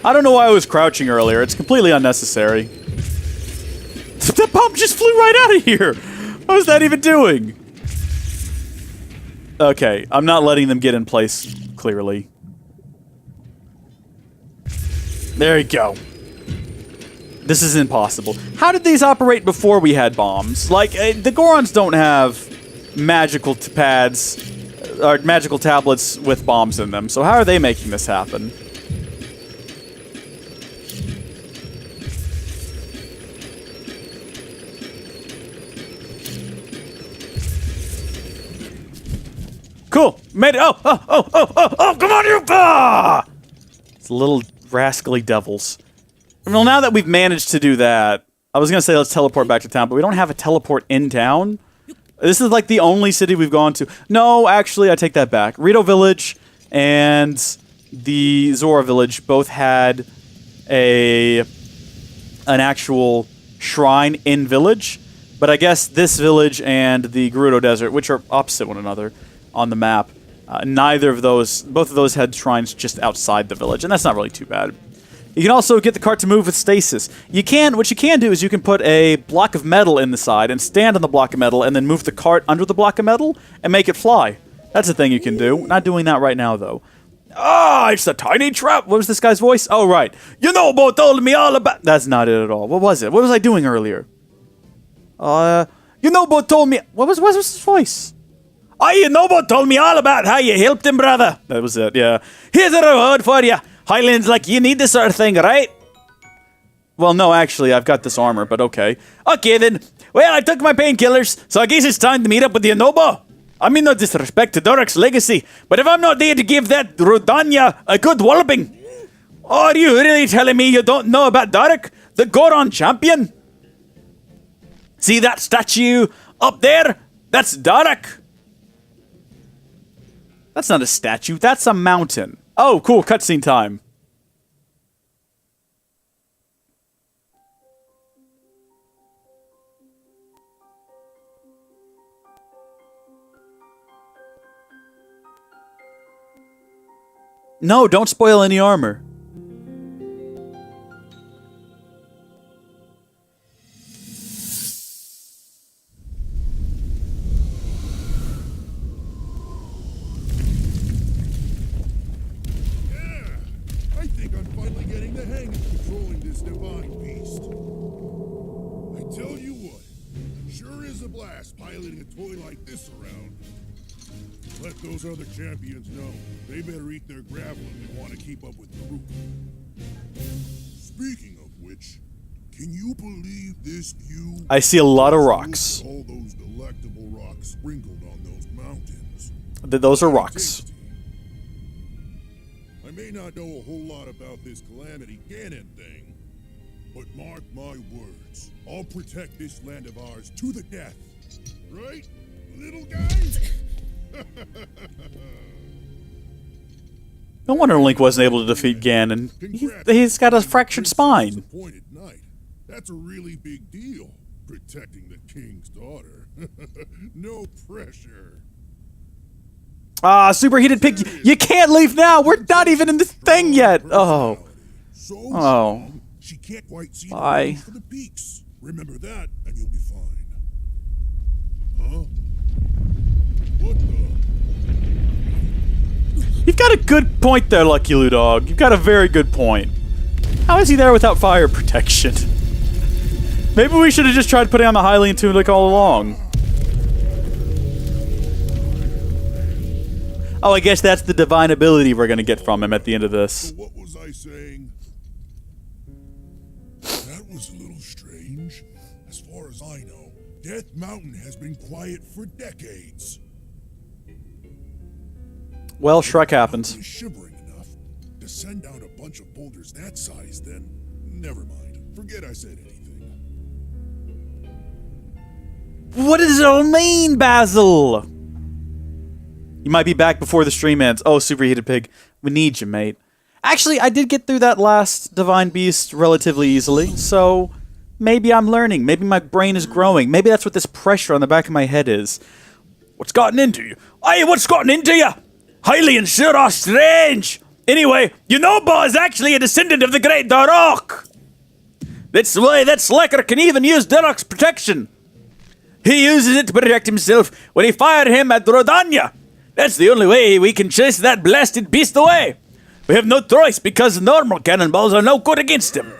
I don't know why I was crouching earlier. It's completely unnecessary. The bomb just flew right out of here! What was that even doing? Okay, I'm not letting them get in place, clearly. There you go. This is impossible. How did these operate before we had bombs? Like, the Gorons don't have magical pads, or magical tablets with bombs in them, so how are they making this happen? Cool. Made it. Oh, come on, you. Ah! It's little rascally devils. Well, now that we've managed to do that, I was going to say let's teleport back to town, but we don't have a teleport in town. This is like the only city we've gone to. No, actually, I take that back. Rito Village and the Zora Village both had an actual shrine in village, but I guess this village and the Gerudo Desert, which are opposite one another on the map, both of those had shrines just outside the village, and that's not really too bad. You can also get the cart to move with stasis. What you can do is you can put a block of metal in the side and stand on the block of metal and then move the cart under the block of metal and make it fly. That's a thing you can do. Not doing that right now, though. Ah, it's a tiny trap. What was this guy's voice? Oh, right. You know about told me all about... That's not it at all. What was it? What was I doing earlier? You know about told me... What was his voice? You know about told me all about how you helped him, brother. That was it, yeah. Here's a reward for you. Highlands like you need this sort of thing, right? Well, no, actually, I've got this armor, but okay. Okay, then. Well, I took my painkillers, so I guess it's time to meet up with the Anobo. I mean no disrespect to Doric's legacy, but if I'm not there to give that Rodanya a good walloping... Oh, are you really telling me you don't know about Doric, the Goron champion? See that statue up there? That's Doric. That's not a statue, that's a mountain. Oh, cool, cutscene time. No, don't spoil any armor. Those other champions know. They better eat their gravel if they want to keep up with the group. Speaking of which, can you believe this view? I see a lot of rocks. All those delectable rocks sprinkled on those mountains. Those are rocks. I may not know a whole lot about this Calamity Ganon thing, but mark my words, I'll protect this land of ours to the death. Right, little guys? No wonder Link wasn't able to defeat Ganon. He's got a fractured spine. That's a really big deal, protecting the king's daughter. No pressure. Ah, superheated pig. You can't leave now. We're not even in this thing yet. Oh. Oh. She can't quite see Bye. for the peaks. Remember that, and you'll be fine. Huh? What the? You've got a good point there, Lucky Lou Dog. You've got a very good point. How is he there without fire protection? Maybe we should have just tried putting on the Hylian tunic all along. Oh, I guess that's the divine ability we're gonna get from him at the end of this. So what was I saying? That was a little strange. As far as I know, Death Mountain has been quiet for decades. Well, Shrek happens. Shivering enough to send out a bunch of boulders that size, then never mind. Forget I said anything. What does it all mean, Basil? You might be back before the stream ends. Oh, superheated pig. We need you, mate. Actually, I did get through that last Divine Beast relatively easily, so maybe I'm learning. Maybe my brain is growing. Maybe that's what this pressure on the back of my head is. What's gotten into you? Hey, what's gotten into you? Hylians sure are strange. Anyway, Yunobo is actually a descendant of the great Darok. That's why that slacker can even use Darok's protection. He uses it to protect himself when he fired him at Rodania. That's the only way we can chase that blasted beast away. We have no choice because normal cannonballs are no good against him.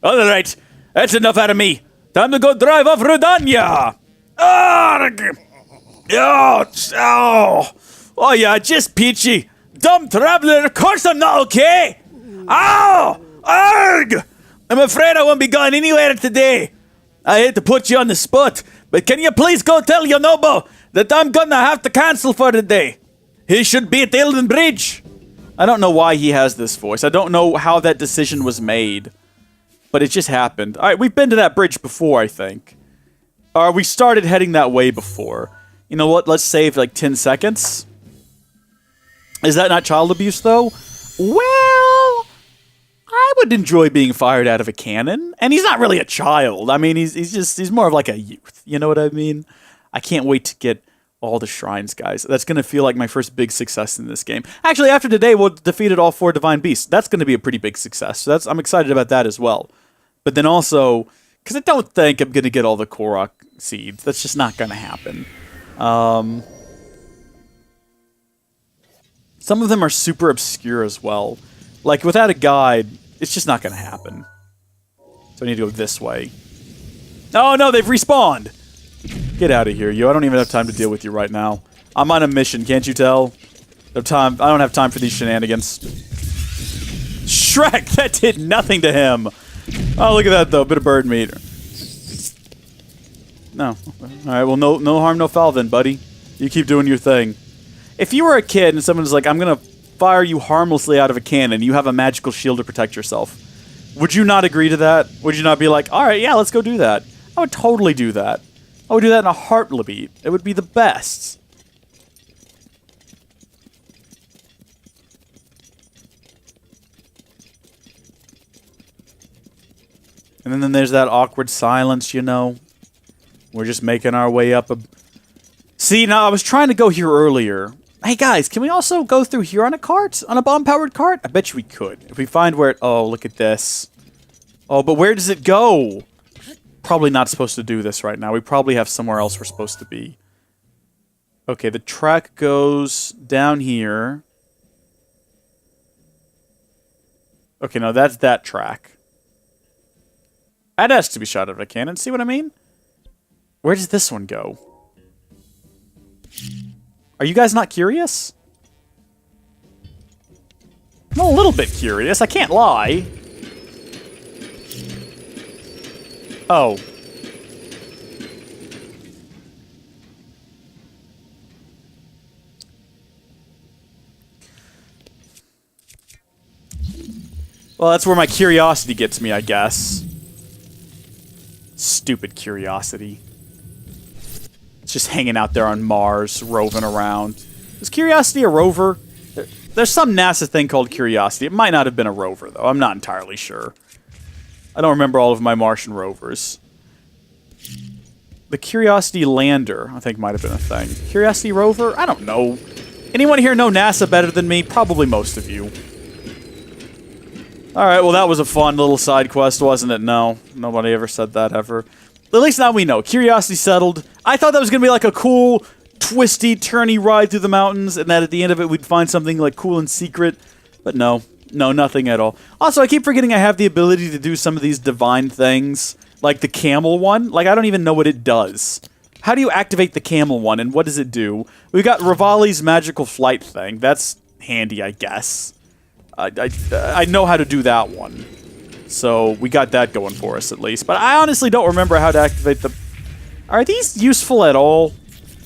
Alright, that's enough out of me. Time to go drive off Rodania. Oh yeah, just peachy. Dumb traveler, of course I'm not okay. Ow! Arg! I'm afraid I won't be going anywhere today. I hate to put you on the spot, but can you please go tell Yonobo that I'm gonna have to cancel for today? He should be at the Elden Bridge. I don't know why he has this voice. I don't know how that decision was made. But it just happened. Alright, we've been to that bridge before, I think. Or we started heading that way before. You know what? Let's save like 10 seconds. Is that not child abuse, though? Well, I would enjoy being fired out of a cannon. And he's not really a child. I mean, he's more of like a youth. You know what I mean? I can't wait to get all the shrines, guys. That's going to feel like my first big success in this game. Actually, after today, we'll defeated all 4 divine beasts. That's going to be a pretty big success. So I'm excited about that as well. But then also, because I don't think I'm going to get all the Korok seeds. That's just not going to happen. Some of them are super obscure as well. Like, without a guide, it's just not going to happen. So I need to go this way. Oh, no, they've respawned! Get out of here, you. I don't even have time to deal with you right now. I'm on a mission, can't you tell? I don't have time for these shenanigans. Shrek! That did nothing to him! Oh, look at that, though. Bit of bird meat. No. Alright, well, no harm, no foul then, buddy. You keep doing your thing. If you were a kid and someone's like, I'm gonna fire you harmlessly out of a cannon, you have a magical shield to protect yourself, would you not agree to that? Would you not be like, alright, yeah, let's go do that? I would totally do that. I would do that in a heartbeat. It would be the best. And then there's that awkward silence, you know. We're just making our way up a... See, now I was trying to go here earlier. Hey guys, can we also go through here on a cart? On a bomb-powered cart? I bet you we could. If we find where it... Oh, look at this. Oh, but where does it go? Probably not supposed to do this right now. We probably have somewhere else we're supposed to be. Okay, the track goes down here. Okay, no, that's that track. That has to be shot out of a cannon. See what I mean? Where does this one go? Are you guys not curious? I'm a little bit curious. I can't lie. Oh. Well, that's where my curiosity gets me, I guess. Stupid curiosity. It's just hanging out there on Mars, roving around. Is Curiosity a rover? There's some NASA thing called Curiosity. It might not have been a rover, though. I'm not entirely sure. I don't remember all of my Martian rovers. The Curiosity lander, I think, might have been a thing. Curiosity rover? I don't know. Anyone here know NASA better than me? Probably most of you. Alright, well that was a fun little side quest, wasn't it? No. Nobody ever said that, ever. At least now we know. Curiosity settled. I thought that was going to be like a cool, twisty, turny ride through the mountains, and that at the end of it we'd find something like cool and secret. But no. No, nothing at all. Also, I keep forgetting I have the ability to do some of these divine things. Like the camel one. Like, I don't even know what it does. How do you activate the camel one, and what does it do? We've got Rivali's magical flight thing. That's handy, I guess. I know how to do that one. So, we got that going for us, at least. But I honestly don't remember how to activate the... Are these useful at all?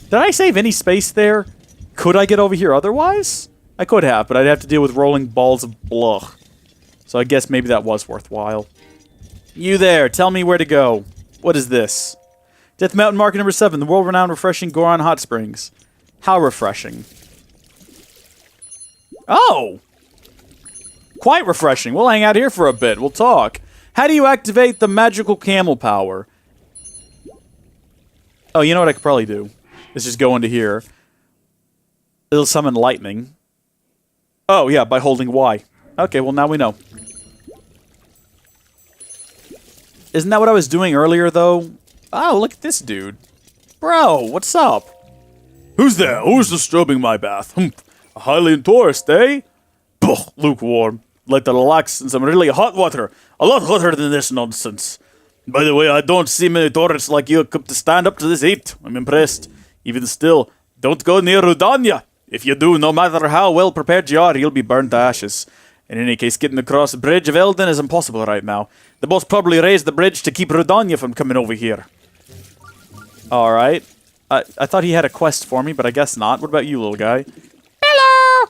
Did I save any space there? Could I get over here otherwise? I could have, but I'd have to deal with rolling balls of blech. So I guess maybe that was worthwhile. You there, tell me where to go. What is this? Death Mountain Market number 7, the world-renowned refreshing Goron Hot Springs. How refreshing. Oh! Quite refreshing. We'll hang out here for a bit. We'll talk. How do you activate the magical camel power? Oh, you know what I could probably do? Let's just go into here. It'll summon lightning. Oh, yeah, by holding Y. Okay, well, now we know. Isn't that what I was doing earlier, though? Oh, look at this dude. Bro, what's up? Who's there? Who's disturbing my bath? A Hylian tourist, eh? Puh, lukewarm. Like to relax in some really hot water. A lot hotter than this nonsense. By the way, I don't see many tourists like you come to stand up to this heat. I'm impressed. Even still, don't go near Rudania. If you do, no matter how well prepared you are, you'll be burned to ashes. In any case, getting across the bridge of Elden is impossible right now. The boss probably raised the bridge to keep Rudania from coming over here. Alright. I thought he had a quest for me, but I guess not. What about you, little guy? Hello!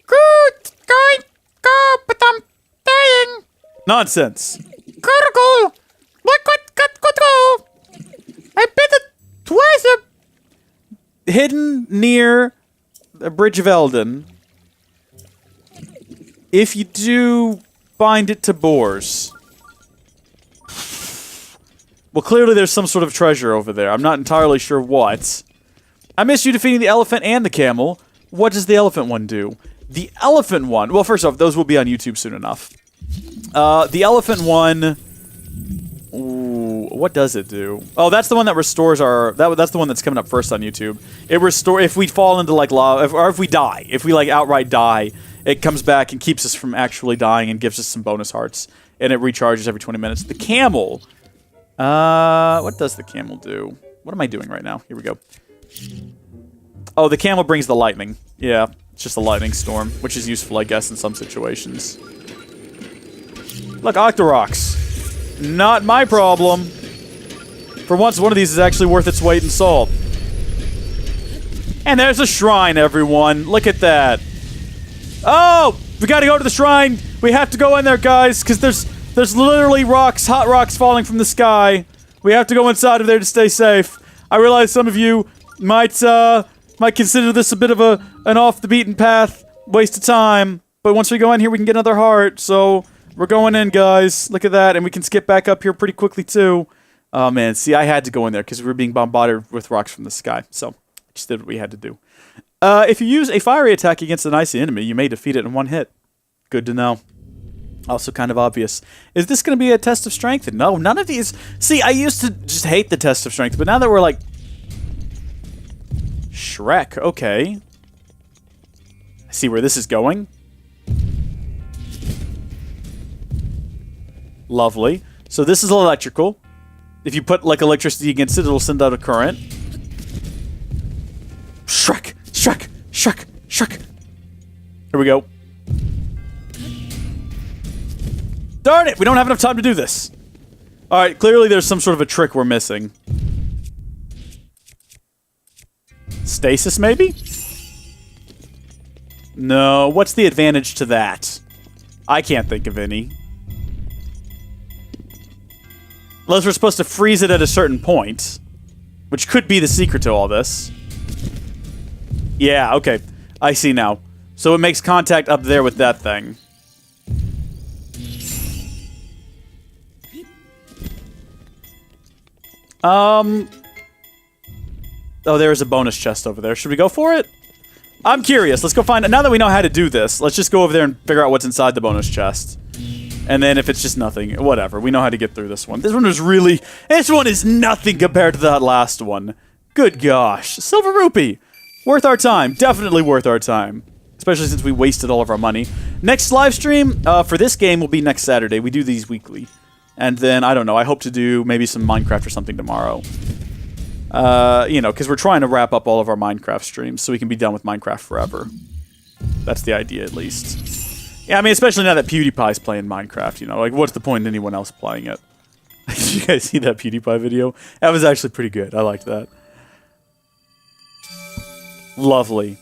Good going, go, but I'm dying. Nonsense. Gurgle! What go? I bit it twice. Hidden near the Bridge of Elden. If you do bind it to boars. Well, clearly there's some sort of treasure over there. I'm not entirely sure what. I missed you defeating the elephant and the camel. What does the elephant one do? The elephant one... Well, first off, those will be on YouTube soon enough. The elephant one... Ooh, what does it do? Oh, that's the one that restores our... That's the one that's coming up first on YouTube. It restores... If we fall into, like, lava... Or if we die. If we, like, outright die, it comes back and keeps us from actually dying and gives us some bonus hearts. And it recharges every 20 minutes. The camel... what does the camel do? What am I doing right now? Here we go. Oh, the camel brings the lightning. Yeah, it's just a lightning storm, which is useful, I guess, in some situations. Look, Octoroks. Not my problem. For once, one of these is actually worth its weight in salt. And there's a shrine, everyone. Look at that. Oh, we gotta go to the shrine. We have to go in there, guys, because there's literally rocks, hot rocks falling from the sky. We have to go inside of there to stay safe. I realize some of you might consider this a bit of an off the beaten path, waste of time. But once we go in here, we can get another heart. So we're going in, guys. Look at that, and we can skip back up here pretty quickly too. Oh man, see, I had to go in there because we were being bombarded with rocks from the sky. So just did what we had to do. If you use a fiery attack against an icy enemy, you may defeat it in one hit. Good to know. Also kind of obvious. Is this going to be a test of strength? No, none of these... See, I used to just hate the test of strength, but now that we're like... Shrek, okay. I see where this is going. Lovely. So this is electrical. If you put, like, electricity against it, it'll send out a current. Shrek! Shrek! Shrek! Shrek! Here we go. Darn it! We don't have enough time to do this. Alright, clearly there's some sort of a trick we're missing. Stasis, maybe? No, what's the advantage to that? I can't think of any. Unless we're supposed to freeze it at a certain point. Which could be the secret to all this. Yeah, okay. I see now. So it makes contact up there with that thing. Oh, there's a bonus chest over there. Should we go for it? I'm curious. Let's go find it. Now that we know how to do this, let's just go over there and figure out what's inside the bonus chest. And then if it's just nothing, whatever. We know how to get through this one. This one is really... This one is nothing compared to that last one. Good gosh. Silver Rupee. Worth our time. Definitely worth our time. Especially since we wasted all of our money. Next live stream for this game will be next Saturday. We do these weekly. And then, I don't know, I hope to do maybe some Minecraft or something tomorrow. You know, because we're trying to wrap up all of our Minecraft streams so we can be done with Minecraft forever. That's the idea, at least. Yeah, I mean, especially now that PewDiePie's playing Minecraft, you know, like, what's the point in anyone else playing it? Did you guys see that PewDiePie video? That was actually pretty good. I liked that. Lovely.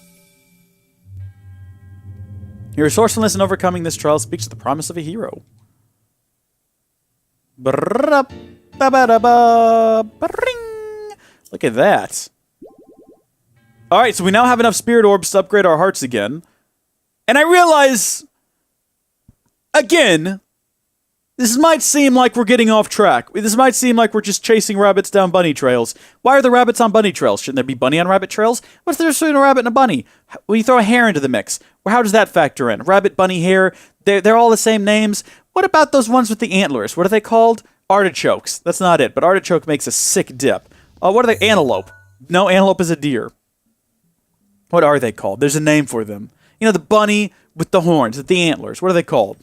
Your resourcefulness in overcoming this trial speaks to the promise of a hero. Look at that. Alright, so we now have enough spirit orbs to upgrade our hearts again. And I realize... Again, This might seem like we're getting off track. This might seem like we're just chasing rabbits down bunny trails. Why are the rabbits on bunny trails? Shouldn't there be bunny on rabbit trails? What's there between a rabbit and a bunny? When you throw a hare into the mix, well, how does that factor in? Rabbit, bunny, hare, they're all the same names. What about those ones with the antlers? What are they called? Artichokes. That's not it, but artichoke makes a sick dip. What are they? Antelope. No, antelope is a deer. What are they called? There's a name for them. You know, the bunny with the horns, with the antlers. What are they called?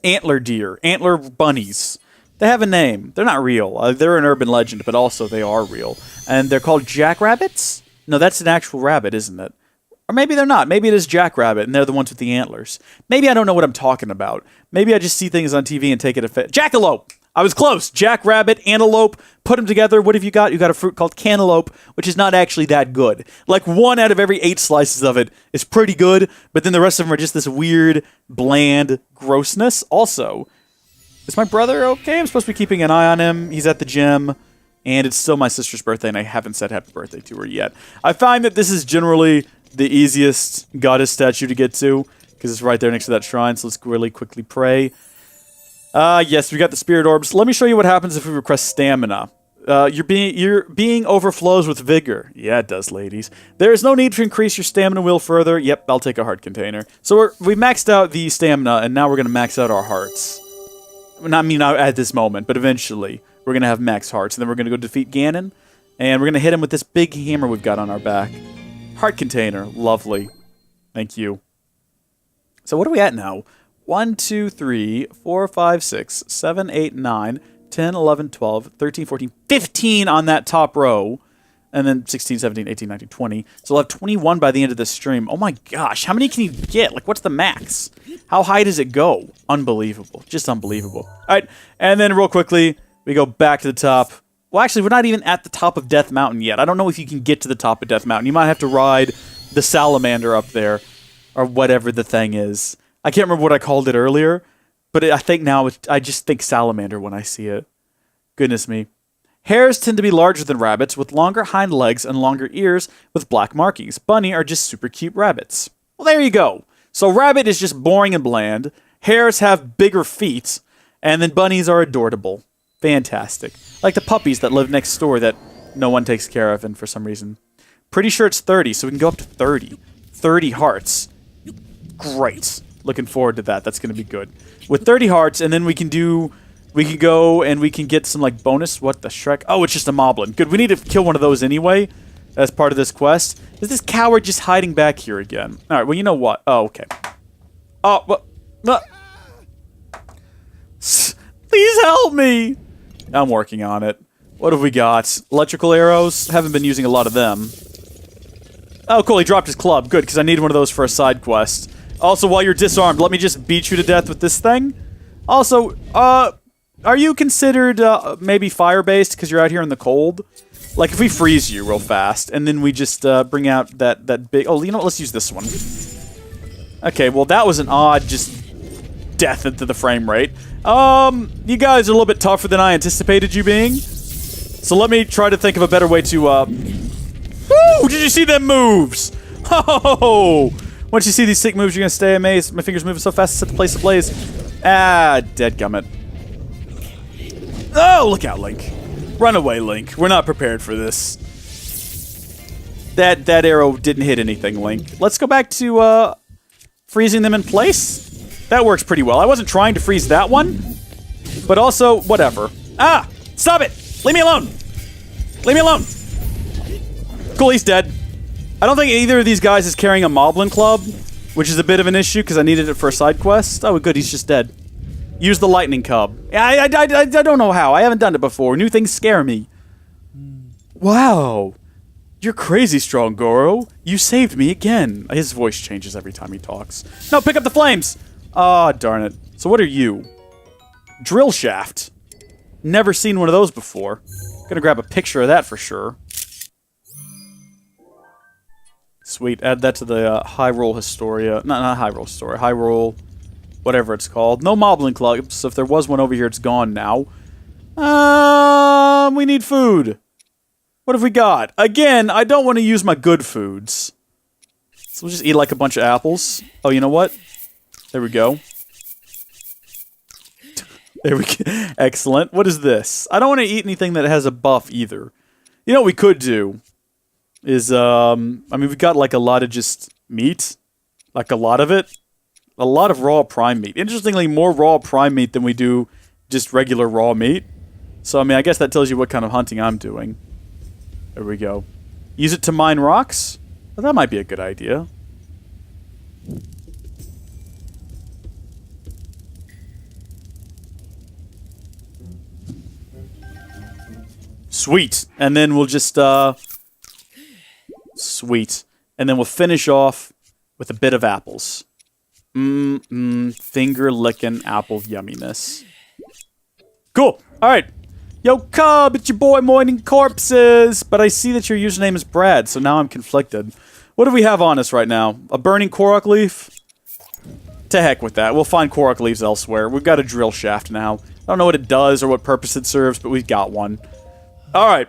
Antler deer, antler bunnies. They have a name. They're not real. They're an urban legend, but also they are real. And they're called jackrabbits? No, that's an actual rabbit, isn't it? Or maybe they're not. Maybe it is jackrabbit, and they're the ones with the antlers. Maybe I don't know what I'm talking about. Maybe I just see things on TV and take it a fit. Jackalope! I was close. Jackrabbit, antelope, put them together. What have you got? You got a fruit called cantaloupe, which is not actually that good. Like 1 out of every 8 slices of it is pretty good, but then the rest of them are just this weird, bland grossness. Also, is my brother okay? I'm supposed to be keeping an eye on him. He's at the gym, and it's still my sister's birthday, and I haven't said happy birthday to her yet. I find that this is generally the easiest goddess statue to get to, because it's right there next to that shrine, so let's really quickly pray. Yes, we got the spirit orbs. Let me show you what happens if we request stamina. Your being overflows with vigor. Yeah, it does, ladies. There is no need to increase your stamina wheel further. Yep, I'll take a heart container. So we maxed out the stamina, and now we're going to max out our hearts. Not at this moment, but eventually. We're going to have max hearts, and then we're going to go defeat Ganon, and we're going to hit him with this big hammer we've got on our back. Heart container. Lovely. Thank you. So what are we at now? 1, 2, 3, 4, 5, 6, 7, 8, 9, 10, 11, 12, 13, 14, 15 on that top row. And then 16, 17, 18, 19, 20. So we'll have 21 by the end of this stream. Oh my gosh, how many can you get? Like, what's the max? How high does it go? Unbelievable. Just unbelievable. All right, and then real quickly, we go back to the top. Well, actually, we're not even at the top of Death Mountain yet. I don't know if you can get to the top of Death Mountain. You might have to ride the salamander up there, or whatever the thing is. I can't remember what I called it earlier, but I think now I just think salamander when I see it. Goodness me. Hares tend to be larger than rabbits, with longer hind legs and longer ears with black markings. Bunny are just super cute rabbits. Well, there you go. So rabbit is just boring and bland. Hares have bigger feet, and then bunnies are adorable. Fantastic. Like the puppies that live next door that no one takes care of, and for some reason. Pretty sure it's 30, so we can go up to 30. 30 hearts. Great. Looking forward to that. That's going to be good. With 30 hearts, and then we can go and we can get some, like, bonus. What the Shrek? Oh, it's just a moblin. Good. We need to kill one of those anyway as part of this quest. Is this coward just hiding back here again? All right, well, you know what? Oh, okay. Oh, what? Please help me. I'm working on it. What have we got? Electrical arrows. Haven't been using a lot of them. Oh, cool. He dropped his club. Good, because I need one of those for a side quest. Also, while you're disarmed, let me just beat you to death with this thing. Also, are you considered maybe fire-based because you're out here in the cold? Like, if we freeze you real fast, and then we just bring out that big... Oh, you know what? Let's use this one. Okay, well, that was an odd just death into the frame rate. You guys are a little bit tougher than I anticipated you being. So let me try to think of a better way to... Woo! Did you see them moves? Oh! Once you see these sick moves, you're gonna stay amazed. My fingers moving so fast, set the place ablaze. Ah, dadgummit. Oh, look out, Link. Run away, Link. We're not prepared for this. That arrow didn't hit anything, Link. Let's go back to, freezing them in place. That works pretty well. I wasn't trying to freeze that one, but also, whatever. Ah! Stop it! Leave me alone! Leave me alone! Cool, he's dead. I don't think either of these guys is carrying a Moblin Club, which is a bit of an issue because I needed it for a side quest. Oh, good, he's just dead. Use the Lightning Cub. I don't know how. I haven't done it before. New things scare me. Wow. You're crazy strong, Goro. You saved me again. His voice changes every time he talks. No, pick up the flames! Ah, darn it. So what are you? Drill shaft. Never seen one of those before. Gonna grab a picture of that for sure. Sweet, add that to the High Roll Historia. Not High Roll Historia. High Roll, whatever it's called. No Moblin Clubs, so if there was one over here, it's gone now. We need food. What have we got? Again, I don't want to use my good foods. So we'll just eat like a bunch of apples. Oh, you know what? There we go. There we go. Excellent. What is this? I don't want to eat anything that has a buff either. You know what we could do is, I mean, we've got like a lot of just meat. Like a lot of it. A lot of raw prime meat. Interestingly, more raw prime meat than we do just regular raw meat. So, I mean, I guess that tells you what kind of hunting I'm doing. There we go. Use it to mine rocks? Well, that might be a good idea. Sweet. And then we'll just, sweet. And then we'll finish off with a bit of apples. Finger-licking apple yumminess. Cool. Alright. Yo, Cub, it's your boy Moining Corpses. But I see that your username is Brad, so now I'm conflicted. What do we have on us right now? A burning Korok leaf? To heck with that. We'll find Korok leaves elsewhere. We've got a drill shaft now. I don't know what it does or what purpose it serves, but we've got one. Alright.